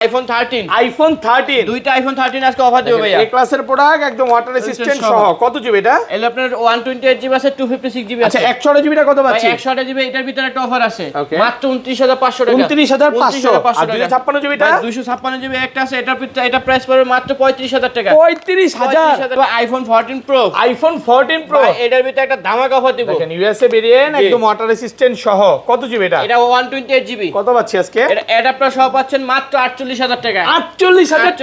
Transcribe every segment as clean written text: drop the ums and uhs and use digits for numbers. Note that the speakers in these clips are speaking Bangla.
আইফোন 13 দুইটা আইফোন 13 আজকে অফার দেব ভাইয়া। এ ক্লাসের প্রোডাক্ট একদম ওয়াটার রেসিস্ট্যান্ট সহ। কত জিবি এটা? এলো আপনার 128 জিবি আছে, 256 জিবি আছে। আচ্ছা 128 জিবিটা কত পাচ্ছি? 128 জিবি এটার ভিতরে একটা অফার আছে মাত্র 29500 টাকা। 29500 আর 256 জিবিটা 256 জিবি একটা আছে, এটার ভিতরে এটা প্রাইস পড়বে মাত্র 35000 টাকা। 35000 আইফোন 14 প্রো। আইফোন 14 প্রো এটার ভিতরে একটা ধামাকা অফার দেব। দেখেন ইউএসএ ভেরিয়েন্ট একদম ওয়াটার রেসিস্ট্যান্ট সহ। কত জিবি এটা? এটা 128 জিবি। কত পাচ্ছি আজকে? এটা অ্যাডাপ্টার সহ পাচ্ছেন মাত্র 48000 টাকা। 48000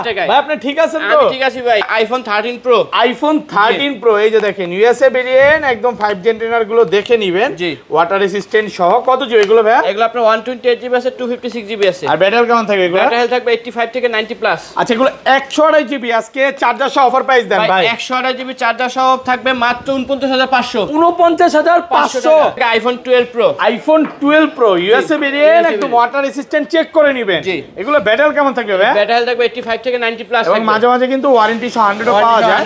টাকা ভাই, আপনি ঠিক আছেন তো? আমি ঠিক আছি ভাই। IPhone 13 pro. আইফোন 13 প্রো এই যে দেখেন ইউএসএ ভেরিয়েন্ট একদম 5 জেন টেনার গুলো দেখে নেবেন, ওয়াটার রেসিস্ট্যান্ট সহ। কত জিবি এগুলো ভাই? এগুলো আপনার 128 জিবি আছে, 256 জিবি আছে। আর ব্যাটারি কেমন থাকবে এগুলো? ব্যাটারি থাকবে 85 থেকে 90 প্লাস। আচ্ছা এগুলো 128 জিবি আজকে চার্জার সহ অফার প্রাইস দেন ভাই। 128 জিবি চার্জার সহ থাকবে মাত্র 49500। 49500 টাকা। IPhone 12 pro. IPhone 12 pro USA variant একদম ওয়াটার রেসিস্ট্যান্ট চেক করে নেবেন। এগুলো ব্যাটারি কেমন থাকবে ভাই? ব্যাটারি থাকবে 85 থেকে 90 প্লাস এবং মাঝে মাঝে কিন্তু ওয়ারেন্টি সহ 100 ও পাওয়া যায়।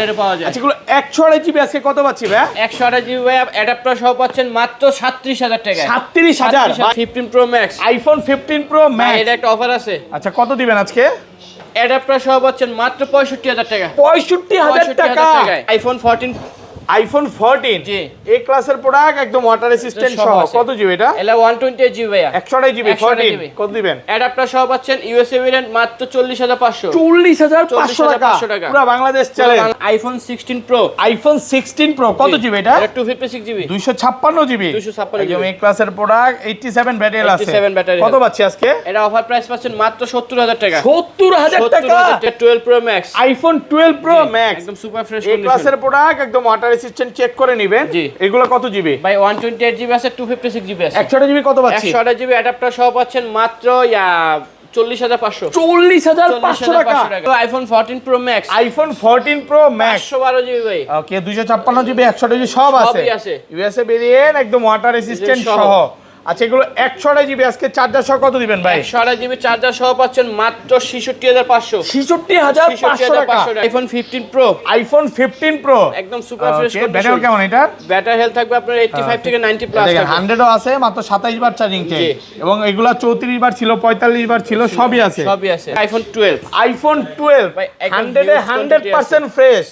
আচ্ছা এগুলো 128 জিবি আজকে কত পাচ্ছি ভাই? 128 জিবি ভাই অ্যাডাপ্টার সহ পাচ্ছেন মাত্র 37000 টাকা। 37000 15 pro max. IPhone 15 pro max এটা একটা অফার আছে। আচ্ছা কত দিবেন আজকে? অ্যাডাপ্টার সহ পাচ্ছেন মাত্র 65000 টাকা। 65000 টাকা। আইফোন 14 আইফোন 14 জি এই ক্লাসের প্রোডাক্ট একদম ওয়াটার রেসিস্ট্যান্ট সহ। কত জিবি এটা? এটা 128 জিবি ভাইয়া। 128 জিবি 14 কত দিবেন? অ্যাডাপ্টার সহ পাচ্ছেন ইউএসএ ভেরিয়েন্ট মাত্র 40500। 40500 টাকা পুরো Bangladesh challenge. IPhone 16 pro. IPhone 16 pro কত জিবি এটা? এটা 256 জিবি। 256 জিবি। 256 একদম এই ক্লাসের প্রোডাক্ট 87 ব্যাটারি আছে। 87 ব্যাটারি। কত পাচ্ছি আজকে? এটা অফার প্রাইস পাচ্ছেন মাত্র 70000 টাকা। 70000 টাকা। 12 pro max. IPhone 12 pro max একদম সুপার ফ্রেশ এই ক্লাসের প্রোডাক্ট একদম ওয়াটার রেসিস্ট্যান্ট চেক করে নেবেন। এগুলো কত জিবি? ভাই 128 জিবি আছে, 256 জিবি আছে। 128 জিবি কত পাচ্ছি? 128 জিবি অ্যাডাপ্টার সহ পাচ্ছেন মাত্র 40500। 40500 টাকা। IPhone 14 pro max. IPhone 14 pro max 112 GB ভাই। ওকে 256 জিবি 128 জিবি সব আছে। সবই আছে। ইউএসএ ভেরিয়েন্ট একদম ওয়াটার রেসিস্ট্যান্ট সহ। আচ্ছা এগুলো 128 জিবি আজকে চার্জার সহ কত দিবেন ভাই? 128 জিবি চার্জার সহ পাচ্ছেন মাত্র 66500। 66500 টাকা। IPhone 15 pro. আইফোন 15 প্রো একদম সুপার ফ্রেশ কন্ডিশন। ব্যাটারি কেমন এটা? ব্যাটারি হেলথ থাকবে আপনার 85 থেকে 90 প্লাস। দেখেন 100 ও আছে, মাত্র 27 বার চার্জিং টাইম এবং এগুলা 34 বার ছিল, 45 বার ছিল, সবই আছে। সবই আছে। আইফোন 12। আইফোন 12 100 এ 100% ফ্রেশ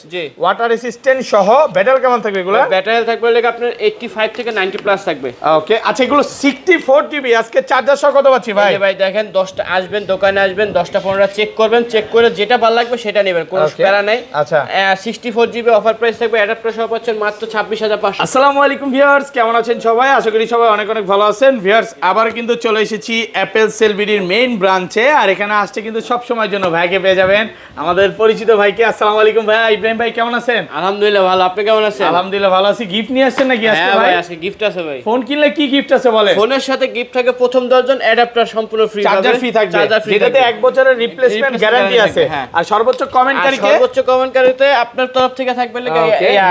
ওয়াটার রেসিস্ট্যান্ট সহ। ব্যাটারি কেমন থাকবে এগুলা? ব্যাটারি হেলথ থাকবে লাগে আপনার 85 থেকে 90 প্লাস থাকবে। ওকে আচ্ছা এগুলো 64 জিবি আজকে চার্জার সহ কত পাচ্ছি ভাই? ভাই দেখেন 10টা আসবেন, দোকানে আসবেন, 10টা 15টা চেক করবেন, চেক করে যেটা ভালো লাগবে সেটা নেবেন, কোনো প্যারা নাই। আচ্ছা 64 জিবি অফার প্রাইস থাকবে, অ্যাডাপ্টার সহ পাচ্ছেন মাত্র 26500। আসসালামু আলাইকুম ভিউয়ার্স, কেমন আছেন সবাই? আশা করি সবাই অনেক অনেক ভালো আছেন। ভিউয়ার্স আবার কিন্তু চলে এসেছি অ্যাপেল সেলবিডির মেইন ব্রাঞ্চে, আর এখানে আসছে কিন্তু সব সময়ের জন্য ভাইকে পেয়ে যাবেন, আমাদের পরিচিত ভাইকে। আসসালামু আলাইকুম ভাই, ইব্রাহিম ভাই কেমন আছেন? আলহামদুলিল্লাহ ভালো, আপনি কেমন আছেন? আলহামদুলিল্লাহ ভালো আছি। গিফট নিয়ে আসছেন নাকি আজকে ভাই? ভাই আজকে গিফট আছে ভাই। ফোন কিনলে কি গিফট আছে বলে? ফোনের সাথে গিফট থাকে প্রথম 10 জন অ্যাডাপ্টার সম্পূর্ণ ফ্রি, চার্জার ফ্রি থাকবে, যেটাতে 1 বছরের রিপ্লেসমেন্ট গ্যারান্টি আছে। আর সর্বোচ্চ কমেন্টকারীতে আপনার তরফ থেকে থাকবে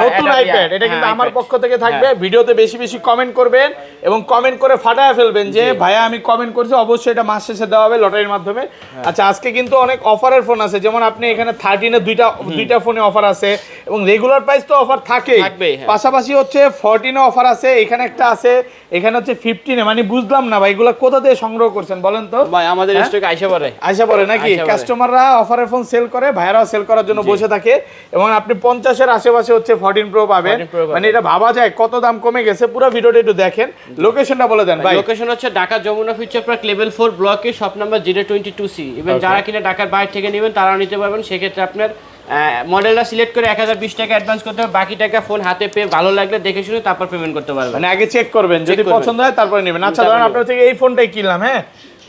নতুন আইপ্যাড। এটা কিন্তু আমার পক্ষ থেকে থাকবে। ভিডিওতে বেশি বেশি কমেন্ট করবেন এবং কমেন্ট করে ফাটায় ফেলবেন যে ভাইয়া আমি কমেন্ট করেছি, অবশ্যই এটা মাস শেষে দেওয়া হবে লটারির মাধ্যমে। আচ্ছা আজকে কিন্তু অনেক অফারের ফোন আছে, যেমন আপনি এখানে 13 এ দুইটা ফোনে অফার আছে এবং রেগুলার প্রাইস তো অফার থাকেই, পাশাপাশি হচ্ছে 14 এ অফার আছে, এখানে একটা আছে, এখানে হচ্ছে 15 এ। মানে বুঝলাম না ভাই এগুলো কোথা থেকে সংগ্রহ করছেন বলেন তো? ভাই আমাদের স্টক আইসা পড়ে নাকি? কাস্টমাররা অফারের ফোন সেল করে, ভাইয়ারাও সেল করার জন্য বসে থাকে এবং আপনি 50 এর আশেপাশে হচ্ছে 14 প্রো পাবেন। মানে এটা ভাবা যায় কত দাম কমে গেছে। পুরো ভিডিওটা একটু দেখেন। লোকেশনটা বলে দেন ভাই। লোকেশন হচ্ছে Dhaka Jamuna future park level 4 ব্লকে শপ নাম্বার 022C। ইভেন যারা কিনা ঢাকার বাইরে থেকে নেবেন তারাও নিতে পারবেন। সেক্ষেত্রে আপনার মডেলটা সিলেক্ট করে 1020 টাকা অ্যাডভান্স করতে হবে, বাকি টাকা ফোন হাতে পেয়ে ভালো লাগলে দেখে শুনে তারপর পেমেন্ট করতে পারবেন। মানে আগে চেক করবেন, যদি পছন্দ হয় তারপরে নেবেন। আচ্ছা ধরেন আপনার থেকে এই ফোনটাই কিনলাম, হ্যাঁ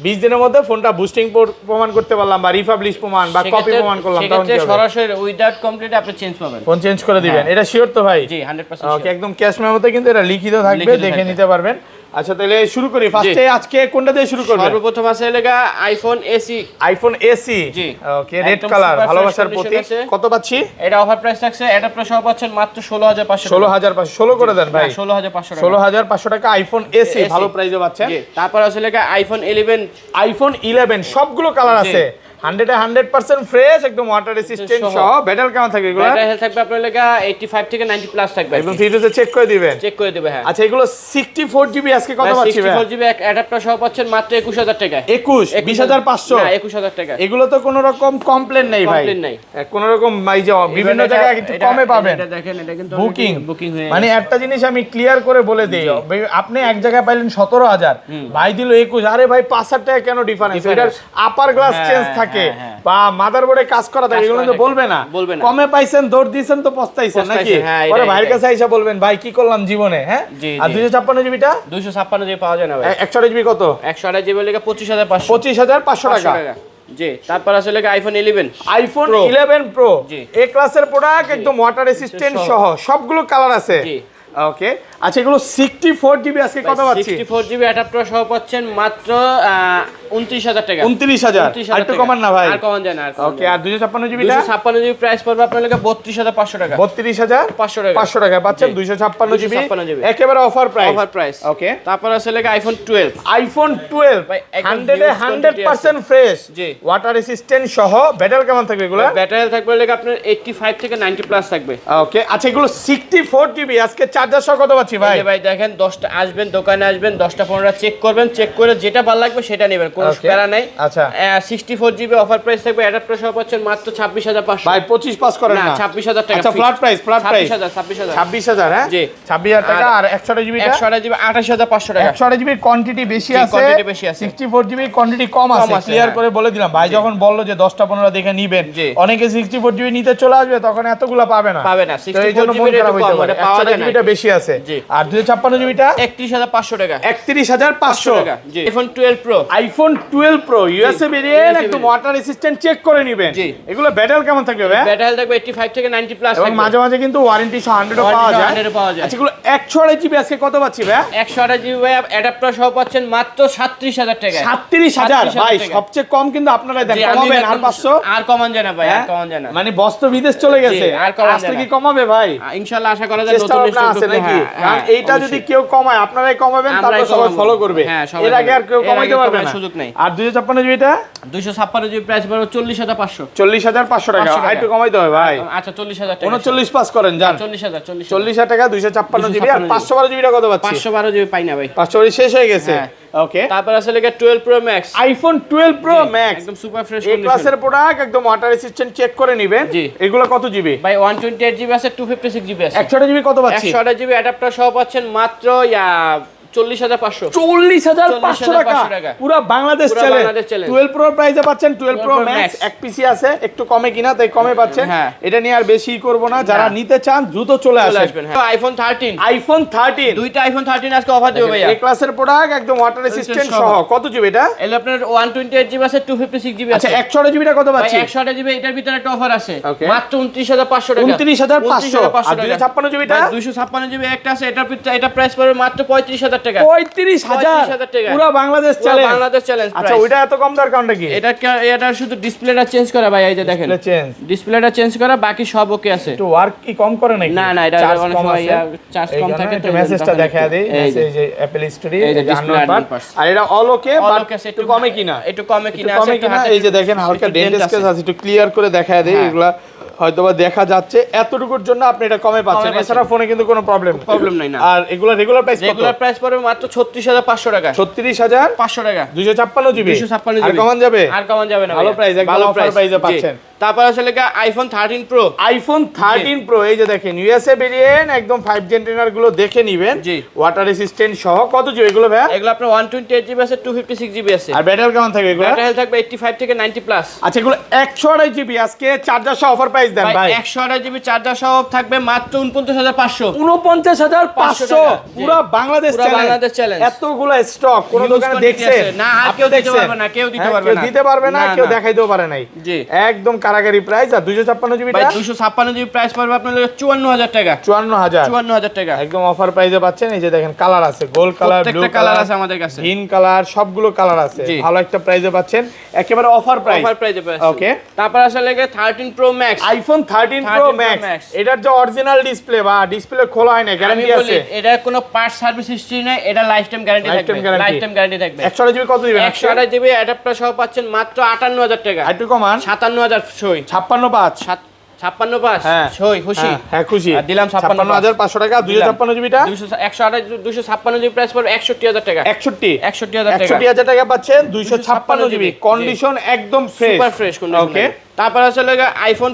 20 দিনের মধ্যে ফোনটা বুস্টিং প্রমাণ করতে পারলাম বা রিপাবলিশ প্রমাণ বা কপি প্রমাণ করলাম, তখন কি হবে? সরাসরি উইদাউট কমপ্লিট আপনি চেঞ্জ পাবেন, ফোন চেঞ্জ করে দিবেন। এটা শিওর তো ভাই? জি 100% ওকে একদম ক্যাশ মেমোতে কিন্তু এটা লিখিত থাকবে, দেখে নিতে পারবেন। আচ্ছা তাহলে শুরু করি। ফার্স্টে আজকে কোনটা দিয়ে শুরু করব? সর্বপ্রথম আছে লেগা আইফোন এসি। আইফোন এসি জি ওকে, রেড কালার, ভালোবাসার প্রতীক। কত পাচ্ছি? এটা অফার প্রাইস থাকছে, অ্যাডাপ্টার সহ পাচ্ছেন মাত্র 16500। 16500 16 করে দেন ভাই। 16500 16500 টাকা আইফোন এসি ভালো প্রাইসে পাচ্ছেন। জি তারপর আছে লেগা আইফোন 11। আইফোন 11 সবগুলো কালার আছে। 100 এ 100% ফ্রেশ, একদম ওয়াটার রেসিস্ট্যান্ট সহ। ব্যাটারি কেমন থাকবে এগুলো? ব্যাটারি হেলথ থাকবে আপনার লাগা 85 থেকে 90 প্লাস থাকবে, একদম ফিউজে চেক করে দিবেন। চেক করে দিবে। হ্যাঁ আচ্ছা এগুলো 64 জিবি আজকে কত পাচ্ছি ভাই? 64 জিবি অ্যাডাপ্টার সহ পাচ্ছেন মাত্র 21000 টাকা। 20500 না 21000 টাকা। এগুলো তো কোনো রকম কমপ্লেন নেই ভাই, কমপ্লেন নাই কোনো রকম এই যে বিভিন্ন জায়গায় একটু কমে পাবেন। এটা দেখেন, এটা কিন্তু বুকিং হয়ে মানে একটা জিনিস আমি ক্লিয়ার করে বলে দেই, আপনি এক জায়গায় পাইলেন 17000, ভাই দিল 21, আরে ভাই 5000 টাকা কেন ডিফারেন্স? এটার আপার গ্লাস চেঞ্জ থাকে বা মাদারবোর্ডে কাজ করা থাকে, এগুলো তো বলবে না। কমে পাইছেন, দৌড় দিয়েছেন তো পস্তাইছেন নাকি? পরে ভাইয়ের কাছে আইসা বলবেন ভাই কি করলাম জীবনে। হ্যাঁ আর 256 জিবিটা 256 জিবি পাওয়া যায় না ভাই। 128 জিবি কত? 128 জিবি লাগা 25500। 25500 টাকা। জি তারপর আসলে আইফোন 11, আইফোন 11 প্রো এ ক্লাসের প্রোডাক্ট, একদম ওয়াটার রেসিস্ট্যান্ট সহ, সবগুলো কালার আছে। ওকে আচ্ছা এগুলো 64 জিবি আজকে কত পাচ্ছি? 64 জিবি অ্যাডাপ্টার সহ পাচ্ছেন মাত্র 29000 টাকা। 29000 আর একটু কমান না ভাই? আর কমান যায় না। ওকে আর 256 জিবিটা? 256 জিবি প্রাইস পড়বে আপনার লাগা 32500 টাকা। 32500 টাকা। 500 টাকা পাচ্ছেন 256 জিবি একেবারে অফার প্রাইস। ওকে তারপর আসলে আইফোন 12, আইফোন 12 100 এ 100% ফ্রেশ, ওয়াটার রেসিস্ট্যান্ট সহ। ব্যাটারি কেমন থাকবে এগুলো? ব্যাটারি থাকবে লাগা আপনার 85 থেকে 90 প্লাস থাকবে। ওকে আচ্ছা এগুলো 64 জিবি আজকে চার্জার সহ কত পাচ্ছি ভাই? ভাই দেখেন 10টা আসবেন, দোকানে আসবেন, 10টা 15টা চেক করবেন, চেক করে যেটা ভালো লাগবে সেটা নেবেন, কোনো প্যারা নাই। আচ্ছা 64 জিবি অফার প্রাইস থাকবে, অ্যাডাপ্টার সহ পাচ্ছেন মাত্র 26500। ভাই 25 পাস করেন না? 26000 টাকা। আচ্ছা ফ্ল্যাট প্রাইস 26000 হ্যাঁ জি 26000 টাকা। আর 128 জিবি 128 জিবি 28500 টাকা। 128 জিবি কোয়ান্টিটি বেশি আছে, কোয়ান্টিটি বেশি আছে। 64 জিবি কোয়ান্টিটি কম আছে, ক্লিয়ার করে বলে দিলাম। ভাই যখন বললো যে 10টা 15টা দেখে নিবেন, অনেকে 64 জিবি নিতে চলে আসবে, তখন এতগুলা পাবে না। না 64 জিবি রেট কম, 128 জিবিটা বেশি আছে। আর 256 জিবিটা 31500 টাকা। 31500 টাকা জি। IPhone 12 pro, iPhone 12 pro USA variant, একদম ওয়াটার রেসিস্ট্যান্ট, চেক করে নেবেন। এগুলো ব্যাটারি কেমন থাকবে ভাই? ব্যাটারি থাকবে 85 থেকে 90 প্লাস এবং মাঝে মাঝে কিন্তু ওয়ারেন্টি সহ 100 পাওয়া যায়। আচ্ছা এগুলো 128 জিবি আজকে কত পাচ্ছি ভাই? 128 জিবি ভাই অ্যাডাপ্টার সহ পাচ্ছেন মাত্র 37000 টাকা। 37000 ভাই সবচেয়ে কম কিন্তু আপনারা দেন, কমাবেন আর 500? আর কমান যায় না ভাই, আর কমান যায় না। মানে বস্ত্র বিদেশ চলে গেছে, আজকে কি কমাবে ভাই? ইনশাআল্লাহ আশা করা যায় নতুন স্টক আছে নাকি? কারণ এইটা যদি কেউ কমায় আপনারাই কমাবেন, তারপর সবাই ফলো করবে। এর আগে আর কেউ কমাইতে পারবে না, সুযোগ নাই। আর 256 জিবিটা 256 জিবি প্রাইস পড়বে 40500। 40500 টাকা। আরেকটু কমাইতে হবে ভাই। আচ্ছা 40000 টাকা। 39 পাস করেন যান। 40000 টাকা 256 জিবি। আর 512 জিবিটা কত পাচ্ছি? 512 জিবি পাই না ভাই, 512 শেষ হয়ে গেছে। ওকে তারপর আসলে 12 pro max, iPhone 12 pro max একদম সুপার ফ্রেশ এই ক্লাসের প্রোডাক্ট, একদম ওয়াটার রেসিস্ট্যান্ট, চেক করে নেবেন। এগুলো কত জিবি ভাই? 128 জিবি আছে, 256 জিবি আছে। 128 জিবি কত পাচ্ছি? 128 জিবি অ্যাডাপ্টার সহ পাচ্ছেন মাত্র 40500। 40500 টাকা পুরো বাংলাদেশ চলে। 12 প্রো প্রাইসে পাচ্ছেন, 12 প্রো ম্যাক্স এক পিসি আছে, একটু কমে কিনা তাই কমে পাচ্ছেন। এটা নিয়ে আর বেশি করব না, যারা নিতে চান দ্রুত চলে আসবেন। আইফোন 13, আইফোন 13 দুইটা আইফোন 13 আজকে অফার দেব ভাইয়া। এই ক্লাসের প্রোডাক্ট, একদম ওয়াটার রেসিস্ট্যান্ট সহ। কত জিবি এটা? এলো আপনার 128 জিবি আছে, 256 জিবি আছে। আচ্ছা 128 জিবিটা কত পাচ্ছি? 128 জিবি এটার ভিতরে একটা অফার আছে মাত্র 29500 টাকা। 29500। আর 256 জিবিটা 256 জিবি একটা আছে, এটার ভিতরে এটা প্রাইস পড়বে মাত্র 35000 টাকা। 35000 টাকা পুরো বাংলাদেশ চলে। আচ্ছা ওইটা এত কম দর কারণটা কি? এটা শুধু ডিসপ্লেটা চেঞ্জ করা ভাই, এই যে দেখেন ডিসপ্লেটা চেঞ্জ করা, বাকি সব ওকে আছে। একটু ওয়ার্ক কি কম করে নাকি? না এটা অনেক সময় চার্জ কম থাকে তো মেসেজটা দেখায় দেই। মেসেজ এই অ্যাপল স্টোরি এই যে ডিসপ্লে আর এটা অল ওকে, বাট একটু কমে কিনা? একটু কমে কিনা আছে। এই যে দেখেন হালকা ডেন্ট স্কেচ আছে, একটু ক্লিয়ার করে দেখায় দেই। এগুলা হয়তোবা দেখা যাচ্ছে, এতটুকুর জন্য আপনি এটা কমে পাচ্ছেন, এছাড়া ফোনে কিন্তু কোনো প্রবলেম নাই না। আর এগুলা রেগুলার প্রাইস কত? রেগুলার প্রাইস পড়বে মাত্র 36500 টাকা। 36500 টাকা 256 জিবি। 256 জিবি আর কমান যাবে? আর কমান যাবে না, ভালো প্রাইস, একদম অফার প্রাইসে পাচ্ছেন। তারপর আসলে আইফোন 13 প্রো, আইফোন 13 প্রো এই যে দেখেন ইউএসএ ভেরিয়েন্ট, একদম 5 জেন টেনার গুলো দেখে নেবেন, ওয়াটার রেসিস্ট্যান্ট সহ। কত জিবি এগুলো ভাই? এগুলো আপনার 128 জিবি আছে, 256 জিবি আছে। আর ব্যাটারি কেমন থাকবে এগুলো? ব্যাটারি থাকবে 85 থেকে 90 প্লাস। আচ্ছা এগুলো 128 জিবি আজকে চার্জার সহ অফার প্রাইস দেন ভাই। 128 জিবি চার্জার সহ থাকবে মাত্র 49500। 49500 পুরো বাংলাদেশ চ্যালেঞ্জ। এতগুলা স্টক কোন দোকানে দেখছেন না? আর কেউ দিতে পারবে না, কেউ দিতে পারবে না, কেউ দেখাইতেও পারে নাই। জি একদম কারাগারি প্রাইস। আর 256 জিবি ভাই 256 জিবি প্রাইস পড়বে আপনার 54000 টাকা। 54000 টাকা একদম অফার প্রাইসে পাচ্ছেন। এই যে দেখেন কালার আছে, গোল্ড কালার, ব্লু কালার আছে আমাদের কাছে, গ্রিন কালার, সবগুলো কালার আছে। ভালো একটা প্রাইসে পাচ্ছেন, একেবারে অফার প্রাইসে পাচ্ছেন। ওকে, তারপর আসলে 13 pro max, iPhone 13 pro max. এটার যে অরিজিনাল ডিসপ্লে বা ডিসপ্লে খোলা হয় না, গ্যারান্টি আছে? এটা কোনো পার্ট সার্ভিস হিস্ট্রি নাই, এটা লাইফ টাইম গ্যারান্টি থাকবে। লাইফ টাইম গ্যারান্টি থাকবে। 128 জিবি কত দিবেন? 128 জিবি অ্যাডাপ্টার সহ পাচ্ছেন মাত্র 58000 টাকা। একটু কমান, 57000 সই, 56.5 56.5 হ্যাঁ সই, খুশি? হ্যাঁ খুশি। দিলাম 56500 টাকা। 256 জিবিটা 256 জিবি প্রাইস পড়বে 61000 টাকা। 61000 টাকা পাচ্ছেন 256 জিবি। কন্ডিশন একদম ফ্রেশ, সুপার ফ্রেশ কন্ডিশন। ওকে, তারপর আসলে আইফোন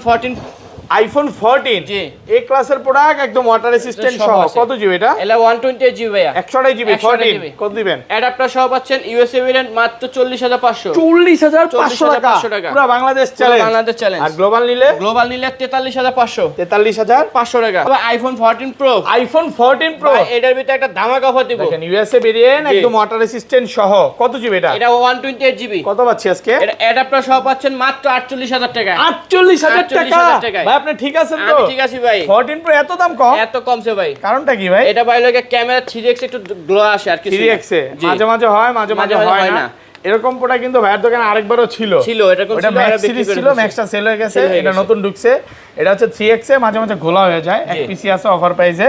14 জি, এ ক্লাসের প্রোডাক্ট, একদম ওয়াটার রেসিস্ট্যান্ট সহ। কত জিবি এটা? এটা 128 জিবি ভাইয়া। 128 জিবি 14 কত দিবেন? অ্যাডাপ্টার সহ পাচ্ছেন ইউএসএ ভেরিয়েন্ট মাত্র 40500। 40500 টাকা পুরো বাংলাদেশ চ্যালেঞ্জ। বাংলাদেশ চ্যালেঞ্জ। আর গ্লোবাল নিলে? গ্লোবাল নিলে 43500। 43500 টাকা। আইফোন 14 প্রো, আইফোন 14 প্রো এটার ভিতরে একটা ধামাকা অফার দিব। দেখেন ইউএসএ ভেরিয়েন্ট, একদম ওয়াটার রেসিস্ট্যান্ট সহ। কত জিবি এটা? এটা 128 জিবি। কত পাচ্ছি আজকে? এটা অ্যাডাপ্টার সহ পাচ্ছেন মাত্র 48000 টাকা। 48000 টাকা ভাই, আপনি ঠিক আছেন তো? আমি ঠিক আছি ভাই। 14 প্রো এত দাম কম? এত কমছে ভাই, কারণটা কি ভাই? এটা ভাই লাগে ক্যামেরা 3x একটু গ্লো আসে আর কিছু। 3x এ মাঝে মাঝে হয়, মাঝে মাঝে হয় না। এরকম প্রোডাক্ট কিন্তু ভাইয়ের দোকানে আরেকবারও ছিল। এরকম ওটা ম্যাক্স সিরিজ ছিল, ম্যাক্সটা সেল হয়ে গেছে, এটা নতুন ঢুকছে। এটা হচ্ছে 3x এ মাঝে মাঝে ঘোলা হয়ে যায়। এক পিসি আছে অফার প্রাইসে।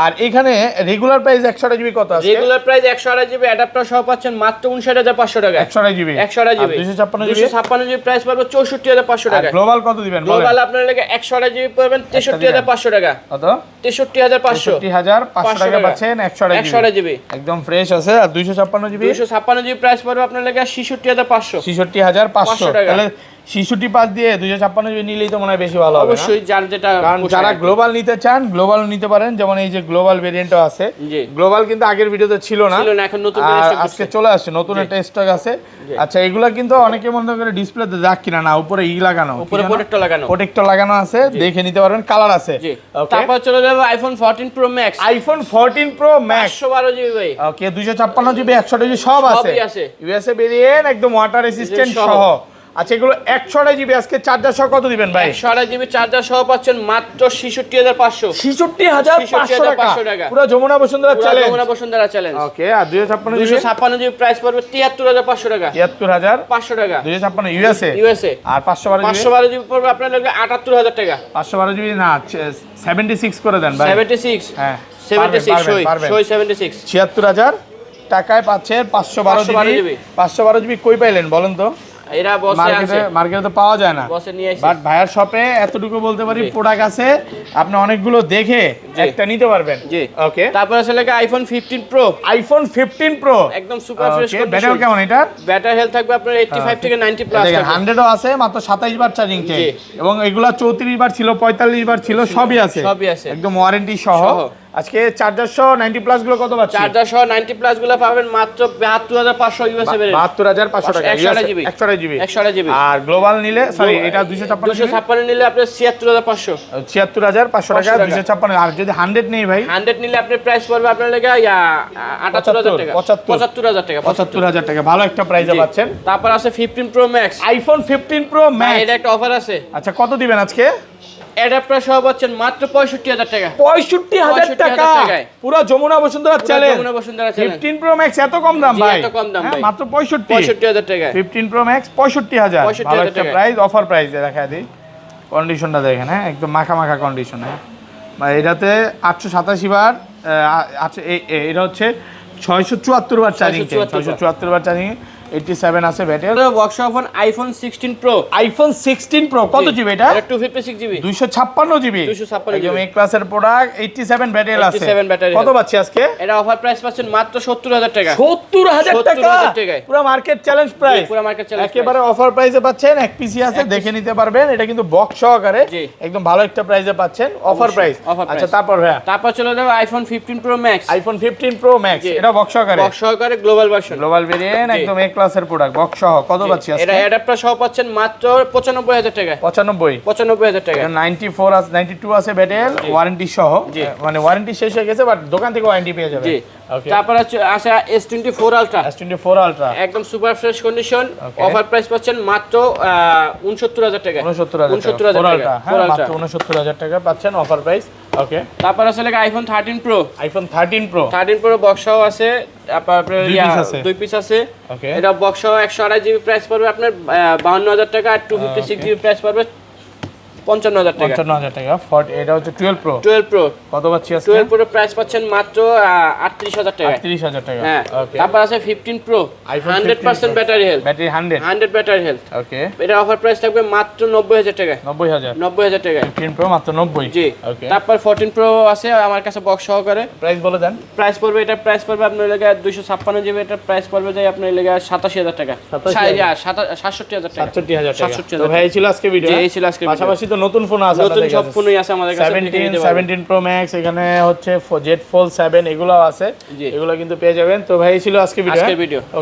আর এখানে রেগুলার প্রাইস 128 জিবি কত আছে? রেগুলার প্রাইস 128 জিবি অ্যাডাপ্টার সহ পাচ্ছেন মাত্র 59500 টাকা। 128 জিবি 256 জিবি 256 জিবি প্রাইস পড়বে 64500 টাকা। গ্লোবাল কত দিবেন? গ্লোবাল আপনার লাগে 128 জিবি পাবেন 63500 টাকা। কত? 63500 63500 টাকা পাচ্ছেন 128 জিবি। একদম ফ্রেশ আছে। আর 256 জিবি 256 জিবি প্রাইস পড়বে আপনার লাগে 66500। 66500 তাহলে 66 দিয়ে 256 জিবি নিলেই তো মনে হয় বেশি ভালো হবে। অবশ্যই, যার যেটা, কারণ যারা গ্লোবাল নিতে চান গ্লোবাল নিতে পারেন। যেমন এই যে গ্লোবাল ভেরিয়েন্টও আছে। গ্লোবাল কিন্তু আগের ভিডিওতে ছিল না, এখন নতুন আজকে চলে আসছে, নতুন একটা স্টক আছে। আচ্ছা, এগুলা কিন্তু অনেকে মনে করে ডিসপ্লেতে দাগ কিনা না, উপরে লাগানো, উপরে প্রোটেক্টর লাগানো আছে, দেখে নিতে পারবেন। কালার আছে। তারপর চলে যাবে iPhone 14 pro max. IPhone 14 pro max 112 GB ভাই। ওকে, 256 জিবি 128 জিবি সব আছে। ইউএসএ ভেরিয়েন্ট, একদম ওয়াটার রেসিস্ট্যান্ট সহ। আচ্ছা, এগুলো 128 জিবি আজকে চার্জার সহ কত দিবেন ভাই? 128 জিবি চার্জার সহ পাচ্ছেন মাত্র 66500। 66500 টাকা পুরো যমুনা বসুন্ধরা চ্যালেঞ্জ। যমুনা বসুন্ধরা চ্যালেঞ্জ। ওকে, আর 256 জিবি প্রাইস পড়বে 73500 টাকা। 73500 টাকা 256 ইউএসএ। আর 512 জিবি পড়বে আপনার লাগে 78000 টাকা। 512 জিবি না, 76 করে দেন ভাই। 76 হ্যাঁ 76 সই 76 76000 টাকায় পাচ্ছেন 512 জিবি। 512 জিবি কই পাইলেন বলেন তো? এরা বসে আছে, মার্কেটে তো পাওয়া যায় না। বসে নিয়ে আসে। বাট ভাইয়ার শপে এতটুকু বলতে পারি প্রোডাক্ট আছে, আপনি অনেকগুলো দেখে একটা নিতে পারবেন। জি, ওকে। তারপর আসলে আইফোন 15 প্রো। আইফোন 15 প্রো একদম সুপার ফ্রেশ কন্ডিশন। ব্যাটারি কেমন এটা? ব্যাটারি হেলথ থাকবে আপনার 85 থেকে 90 প্লাস। দেখেন 100ও আছে, মাত্র 27 বার চার্জিং টাইম। এবং এগুলা 34 বার ছিল, 45 বার ছিল, সবই আছে। একদম ওয়ারেন্টি সহ। আজকে চার্জার সহ 90 প্লাস গুলো কত পাচ্ছেন? চার্জার সহ 90 প্লাস গুলো পাবেন মাত্র 72500 ইউএসএ ভেরিয়েন্ট। 72500 টাকা 128 জিবি 128 জিবি। আর গ্লোবাল নিলে সরি এটা 256 নিলে আপনি 76500। 76500 টাকা 256। আর যদি 100 নেই ভাই, 100 নিলে আপনার প্রাইস পড়বে আপনার লাগে 78000 টাকা। 75000 টাকা 75000 টাকা ভালো একটা প্রাইসে পাচ্ছেন। তারপর আছে 15 pro max. IPhone 15 pro max, এটা একটা অফার আছে। আচ্ছা, কত দিবেন আজকে? অ্যাডাপ্টার সহ পাচ্ছেন মাত্র 65000 টাকা। 65000 টাকা পুরো Jamuna Bashundhara challenge. 15 pro max এত কম দাম ভাই? এত কম দাম ভাই, মাত্র 65000 টাকা। 15 প্রো ম্যাক্স 65000 ভালো একটা প্রাইস, অফার প্রাইসে দেখা দিই। কন্ডিশনটা দেখেন, হ্যাঁ একদম মাখা মাখা কন্ডিশন। হ্যাঁ এটাতে 887 বার আচ্ছা, এটা হচ্ছে 674 বার চার্জিং, 674 বার চার্জিং, 87 আছে battery. Workshop on iPhone 16 pro. IPhone 16 pro কত জিবি এটা? 256 জিবি 256 জিবি 256 একদম এ ক্লাসের প্রোডাক্ট। 87 ব্যাটারি আছে। 87 ব্যাটারি। কত পাচ্ছি আজকে? এটা অফার প্রাইস পাচ্ছেন মাত্র 70000 টাকা। 70000 টাকা পুরো মার্কেট চ্যালেঞ্জ প্রাইস। পুরো মার্কেট চ্যালেঞ্জ একেবারে অফার প্রাইসে পাচ্ছেন। এক পিসি আছে, দেখে নিতে পারবেন। এটা কিন্তু বক্স সহকারে একদম ভালো একটা প্রাইসে পাচ্ছেন, অফার প্রাইস। আচ্ছা, তারপর ভাই তারপর চলে যাবে iPhone 15 pro max. IPhone 15 pro max, এটা বক্স সহকারে গ্লোবাল ভার্সন, গ্লোবাল ভেরিয়েন্ট, একদম এক ক্লাসের প্রোডাক্ট বক্স সহ কত পাচ্ছি আজকে? এটা অ্যাডাপ্টার সহ পাচ্ছেন মাত্র 95000 টাকা। 95 টাকা। 94 আছে 92 আছে ব্যাটেল ওয়ারেন্টি সহ, মানে ওয়ারেন্টি শেষ হয়ে গেছে বাট দোকান থেকে ওয়ারেন্টি পেয়ে যাবে। জি। ওকে, তারপর আছে S24 আলট্রা, S24 আলট্রা একদম super fresh condition, offer price পাচ্ছেন মাত্র 69000 টাকা। 69000 টাকা, হ্যাঁ মাত্র 69000 টাকা পাচ্ছেন অফার প্রাইস। ওকে, তারপর আছে লাগে iPhone 13 pro. IPhone 13 pro box সহ আছে, তারপর আপনার দুই পিস আছে। ওকে, এটা বক্স সহ 128 জিবি প্রাইস পড়বে আপনার 52000 টাকা, আর 256 জিবি প্রাইস পড়বে 55000 টাকা। 55000 টাকা। এটা হচ্ছে 12 প্রো। কত পাচ্ছি আজকে? 12 প্রো প্রাইস পাচ্ছেন মাত্র 38000 টাকা। 38000 টাকা। হ্যাঁ। ওকে, তারপর আছে 15 pro, 100% battery health. Battery 100 battery health. Okay, এটা অফার প্রাইস থাকবে মাত্র 90000 টাকা। 90000 টাকা। 15 প্রো মাত্র 90। জি। ওকে, তারপর 14 প্রো আছে আমার কাছে বক্স সহকারে। প্রাইস বলে দেন। প্রাইস পড়বে, এটা প্রাইস পড়বে আপনার লাগা 256 জিবি, এটা প্রাইস পড়বে যাই আপনার লাগা 87000 টাকা। 67000 টাকা। 67000 টাকা। 67000 তো ভাই ছিল আজকে ভিডিও। জি, এই ছিল আজকে ভিডিও। পাশাপাশি তো নতুন ফোন আছে নতুন সব ফোনই আছে আমাদের কাছে। 17 প্রো ম্যাক্স, এখানে হচ্ছে Z Fold 7 এগুলো আছে, জি। এগুলো কিন্তু পেয়ে যাবেন। তো ভাই ছিল আজকে ভিডিও।